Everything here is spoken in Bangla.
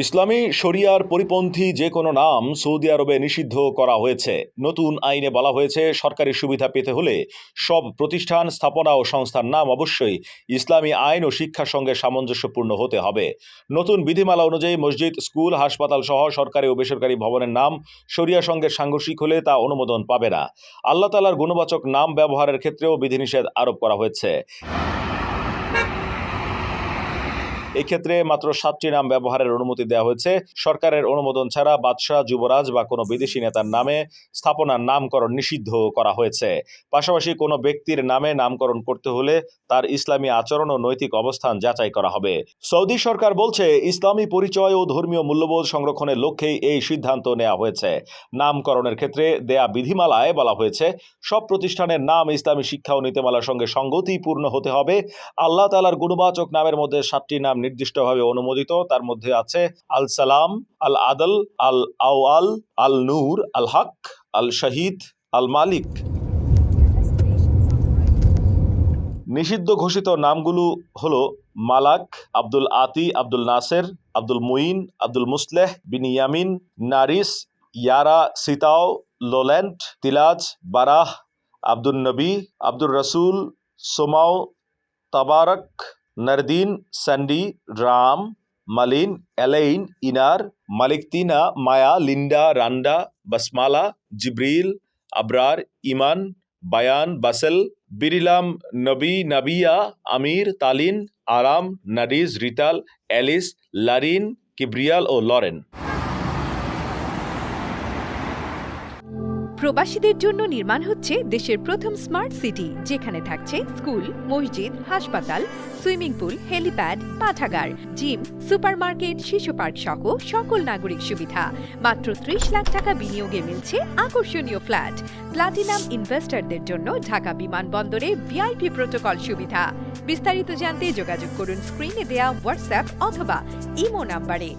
ইসলামী শরিয়ার পরিপন্থী যে কোনো নাম সৌদি আরবে নিষিদ্ধ করা হয়েছে। নতুন আইনে বলা হয়েছে, সরকারি সুবিধা পেতে হলে সব প্রতিষ্ঠান, স্থাপনা ও সংস্থার নাম অবশ্যই ইসলামী আইন ও শিক্ষার সঙ্গে সামঞ্জস্যপূর্ণ হতে হবে। নতুন বিধিমালা অনুযায়ী মসজিদ, স্কুল, হাসপাতাল সহ সরকারি ও বেসরকারি ভবনের নাম শরিয়া সঙ্গে সাংঘর্ষিক হলে তা অনুমোদন পাবে না। আল্লাহ তাআলার গুণবাচক নাম ব্যবহারের ক্ষেত্রেও বিধিনিষেধ আরোপ করা হয়েছে। এক্ষেত্রে মাত্র 7টি নাম ব্যবহারের অনুমতি দেওয়া হয়েছে। সরকারের অনুমোদন ছাড়া বাদশাহ, যুবরাজ বা কোনো বিদেশি নেতার নামে স্থাপনার নামকরণ নিষিদ্ধ করা হয়েছে। পাশাপাশি কোনো ব্যক্তির নামে নামকরণ করতে হলে তার ইসলামী আচরণ ও নৈতিক অবস্থান যাচাই করা হবে। সৌদি সরকার বলছে, ইসলামী পরিচয় ও ধর্মীয় মূল্যবোধ সংরক্ষণের লক্ষ্যেই এই সিদ্ধান্ত নেওয়া হয়েছে। নামকরণের ক্ষেত্রে দেয়া বিধিমালায় বলা হয়েছে, সব প্রতিষ্ঠানের নাম ইসলামী শিক্ষা ও নীতিমালার সঙ্গে সঙ্গতিপূর্ণ হতে হবে। আল্লাহ তাআলার গুণবাচক নামের মধ্যে 7টি নাম নির্দিষ্টভাবে অনুমোদিত। তার মধ্যে আছে আল সালাম, আল আদল, আল আওয়াল, আল নূর, আল হক, আল শহীদ, আল মালিক। নিষিদ্ধ ঘোষিত নামগুলো হলো মালাক, আব্দুল আতি, আব্দুল নাসের, আব্দুল মুইন, আব্দুল মুসলেহ, বিনিয়ামিন, নারিস, ইয়ারা, সিতাও, লোল্যান্ড, তিলাজ, বারাহ, আব্দুল নবী, Abdur Rasul, Somao, Tabarak, Nardin, Sandy, Ram, Malin, Elaine, Inar, Malikatina, Maya, Linda, Randa, Basmala, Jibril, Abrar, Iman, Bayan, Basel, Birilam, Nabi, Nabia, আমির, তালিন, আরাম, নাডিজ, রিতাল, অ্যালিস, লারিন, কিব্রিয়াল ও লরেন। প্রবাসীদের জন্য নির্মাণ হচ্ছে দেশের প্রথম স্মার্ট সিটি, যেখানে থাকছে স্কুল, মসজিদ, হাসপাতাল, সুইমিং পুল, হেলিপ্যাড, পাঠাগার, জিম, সুপারমার্কেট, শিশু পার্ক সহ সকল নাগরিক সুবিধা। মাত্র 30 লাখ টাকা বিনিয়োগে মিলছে আকর্ষণীয় ফ্ল্যাট। প্লাটিনাম ইনভেস্টরদের জন্য ঢাকা বিমানবন্দরে ভিআইপি প্রোটোকল সুবিধা। বিস্তারিত জানতে যোগাযোগ করুন স্ক্রিনে দেয়া হোয়াটসঅ্যাপ অথবা ইমো নাম্বারে।